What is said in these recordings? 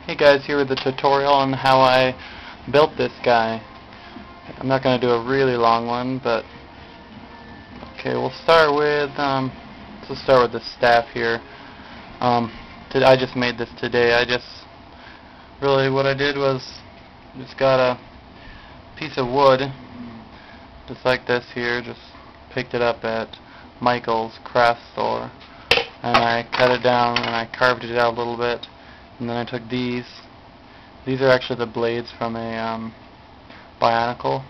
Hey guys, here with the tutorial on how I built this guy. I'm not going to do a really long one, but okay, we'll start with the staff here. I just made this today. What I did was just got a piece of wood, just like this here. Just picked it up at Michael's craft store, and I cut it down and I carved it out a little bit. And then I took these. These are actually the blades from a Bionicle.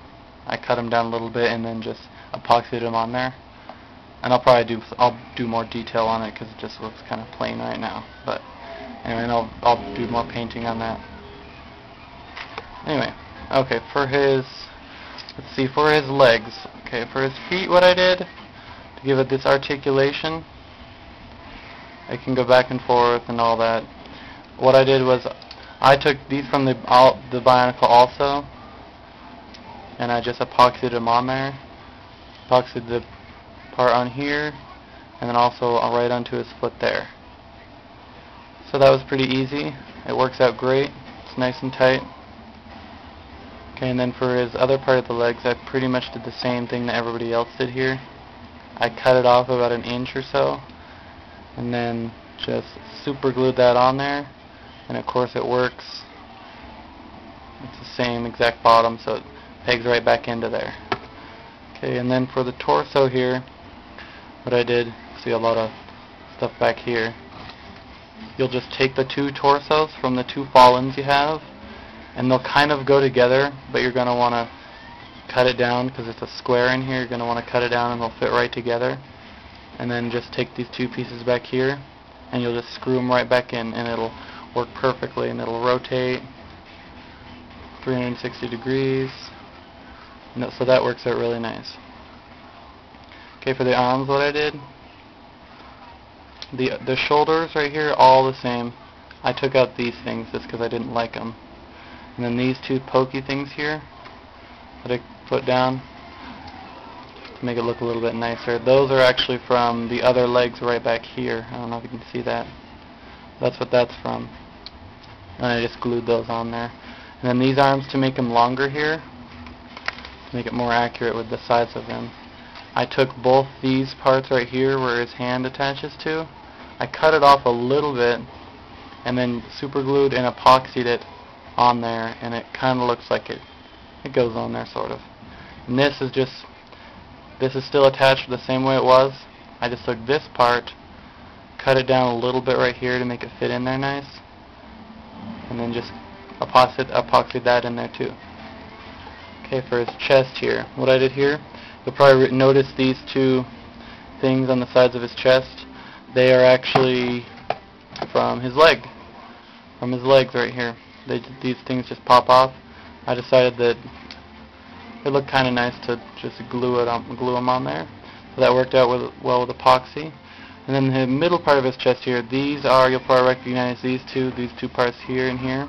I cut them down a little bit and then just epoxied them on there. And I'll do more detail on it because it just looks kind of plain right now. But anyway, and I'll do more painting on that. Anyway, okay, for his legs. Okay, for his feet, what I did to give it this articulation, I can go back and forth and all that. What I did was I took these from the Bionicle also, and I just epoxied them on there. Epoxied the part on here, and then also right onto his foot there. So that was pretty easy. It works out great. It's nice and tight. Okay, and then for his other part of the legs, I pretty much did the same thing that everybody else did here. I cut it off about an inch or so, and then just super glued that on there. And of course it works. It's the same exact bottom, so it pegs right back into there. Okay, and then for the torso here, what I did, see a lot of stuff back here. You'll just take the two torsos from the two Fallens you have, and they'll kind of go together, but you're going to want to cut it down because it's a square in here. You're going to want to cut it down and they'll fit right together. And then just take these two pieces back here, and you'll just screw them right back in, and it'll work perfectly, and it'll rotate 360 degrees. So that works out really nice. Okay, for the arms, what I did, the shoulders right here, all the same. I took out these things just because I didn't like them. And then these two pokey things here that I put down to make it look a little bit nicer. Those are actually from the other legs right back here. I don't know if you can see that. That's what that's from. And I just glued those on there. And then these arms, to make them longer here, to make it more accurate with the size of them, I took both these parts right here where his hand attaches to. I cut it off a little bit and then super glued and epoxied it on there, and it kind of looks like it goes on there sort of. And this is still attached the same way it was. I just took this part, cut it down a little bit right here to make it fit in there nice, and then just epoxied that in there too. Okay, for his chest here, what I did here, you'll probably notice these two things on the sides of his chest. They are actually from his legs right here. These things just pop off. I decided that it looked kind of nice to just glue them on there. So that worked out well with epoxy. And then the middle part of his chest here, these are, you'll probably recognize these two parts here and here.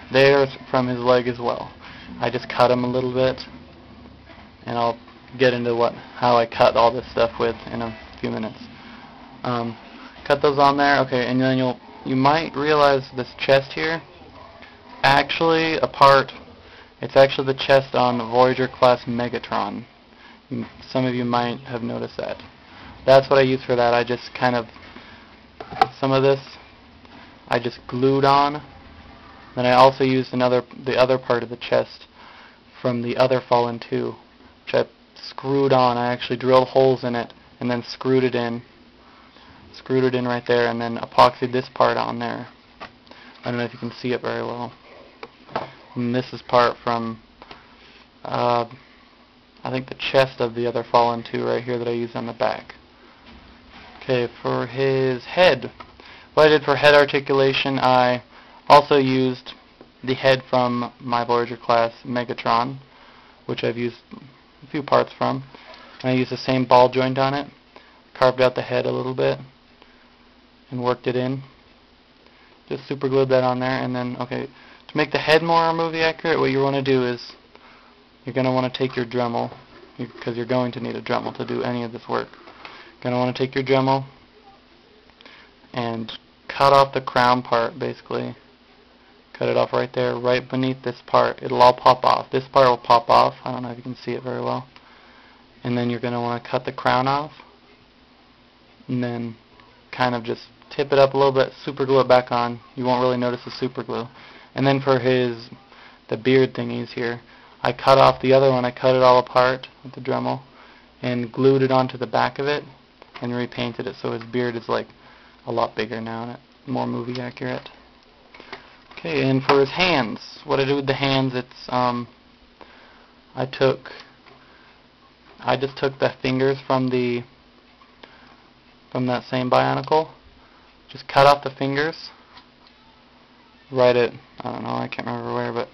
They are from his leg as well. I just cut them a little bit, and I'll get into how I cut all this stuff with in a few minutes. Cut those on there, okay, and then you might realize this chest here, actually it's actually the chest on Voyager class Megatron. Some of you might have noticed that. That's what I used for that. I just some of this I just glued on. Then I also used the other part of the chest from the other Fallen 2, which I screwed on. I actually drilled holes in it and then screwed it in right there, and then epoxied this part on there. I don't know if you can see it very well. And this is part from I think the chest of the other Fallen 2 right here that I used on the back. Okay, for his head, what I did for head articulation, I also used the head from my Voyager class Megatron, which I've used a few parts from. And I used the same ball joint on it, carved out the head a little bit, and worked it in. Just super glued that on there, and then, okay, to make the head more movie accurate, what you want to do is you're going to want to take your Dremel, because you're going to need a Dremel to do any of this work. You're going to want to take your Dremel and cut off the crown part, basically, Cut it off right there, right beneath this part. It'll all pop off. This part will pop off. I don't know if you can see it very well. And then you're going to want to cut the crown off. And then kind of just tip it up a little bit, super glue it back on. You won't really notice the super glue. And then for the beard thingies here, I cut off the other one. I cut it all apart with the Dremel and glued it onto the back of it and repainted it so his beard is like a lot bigger now and more movie accurate. Okay, and for his hands, what I do with the hands, it's I just took the fingers from that same Bionicle, just cut off the fingers, right at, I don't know, I can't remember where, but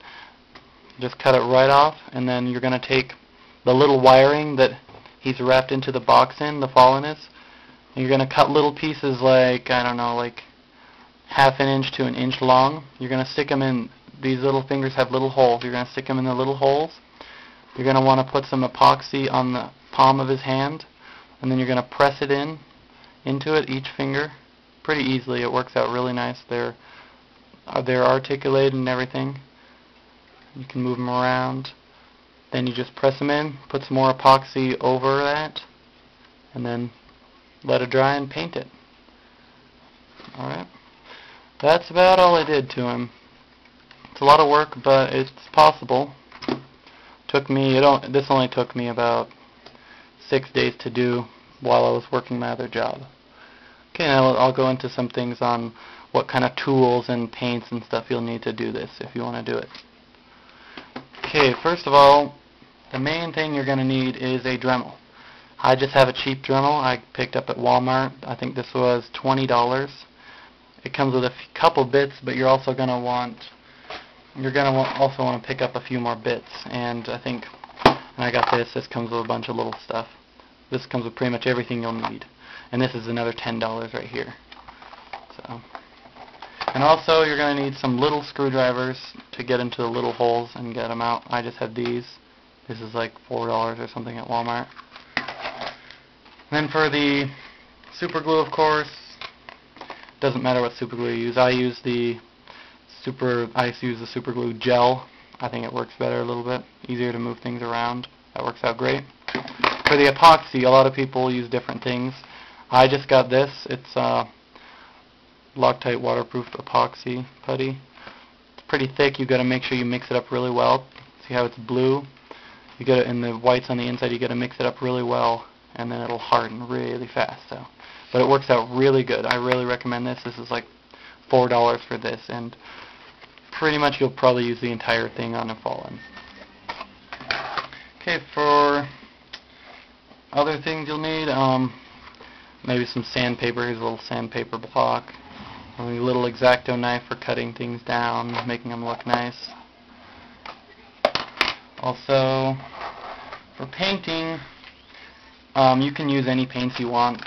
just cut it right off, and then you're going to take the little wiring that he's wrapped into the box in, the Fallen is, and you're going to cut little pieces like, I don't know, like half an inch to an inch long. You're going to stick them in, these little fingers have little holes, you're going to stick them in the little holes. You're going to want to put some epoxy on the palm of his hand, and then you're going to press it into it, each finger, pretty easily. It works out really nice. They're articulated and everything. You can move them around. Then you just press them in, put some more epoxy over that, and then let it dry and paint it. Alright. That's about all I did to him. It's a lot of work, but it's possible. This only took me about 6 days to do while I was working my other job. Okay, now I'll go into some things on what kind of tools and paints and stuff you'll need to do this if you want to do it. Okay, first of all, the main thing you're going to need is a Dremel. I just have a cheap Dremel I picked up at Walmart. I think this was $20. It comes with a couple bits, but you're also going to want also want to pick up a few more bits. And I think, and I got this. This comes with a bunch of little stuff. This comes with pretty much everything you'll need. And this is another $10 right here. So, and also you're going to need some little screwdrivers to get into the little holes and get them out. I just had these. This is like $4 or something at Walmart. And then for the super glue, of course, doesn't matter what super glue you use. I use the super glue gel. I think it works better a little bit, easier to move things around. That works out great. For the epoxy, a lot of people use different things. I just got this. It's Loctite waterproof epoxy putty. It's pretty thick. You've got to make sure you mix it up really well. See how it's blue? You got it in the whites on the inside. You got to mix it up really well, and then it'll harden really fast. So, but it works out really good. I really recommend this. This is like $4 for this, and pretty much you'll probably use the entire thing on a Fallen. Okay, for other things you'll need, maybe some sandpaper. Here's a little sandpaper block. A little X-Acto knife for cutting things down, making them look nice. Also, for painting, you can use any paints you want.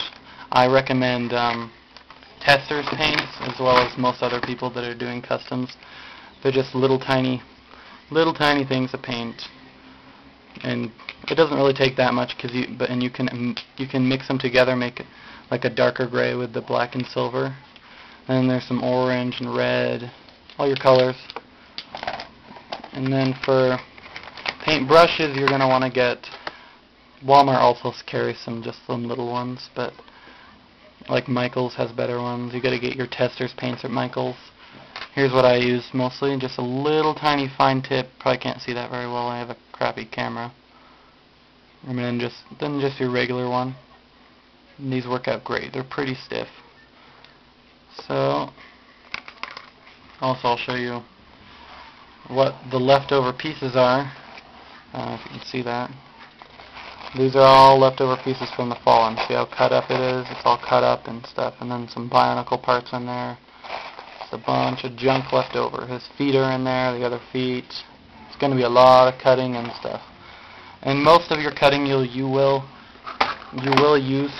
I recommend Testors paints, as well as most other people that are doing customs. They're just little tiny things to paint, and it doesn't really take that much you can mix them together, make it like a darker gray with the black and silver. And then there's some orange and red, all your colors. And then for paint brushes, you're gonna want to get, Walmart also carries some little ones, but like Michaels has better ones. You got to get your Testors paints at Michaels. Here's what I use mostly, just a little tiny fine tip. Probably can't see that very well. I have a crappy camera. And then just your regular one. And these work out great. They're pretty stiff. So, also I'll show you what the leftover pieces are. I don't know if you can see that. These are all leftover pieces from the Fallen. See how cut up it is? It's all cut up and stuff. And then some Bionicle parts in there. It's a bunch of junk left over. His feet are in there, the other feet. It's going to be a lot of cutting and stuff. And most of your cutting you will use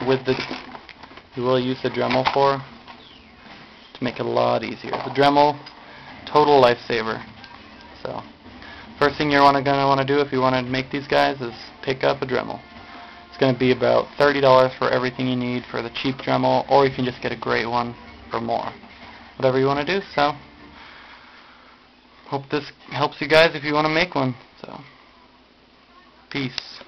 the Dremel for, to make it a lot easier. The Dremel, total lifesaver. So, first thing you're going to want to do if you want to make these guys is pick up a Dremel. It's going to be about $30 for everything you need for the cheap Dremel, or you can just get a great one for more. Whatever you want to do. So, hope this helps you guys if you want to make one. So, peace.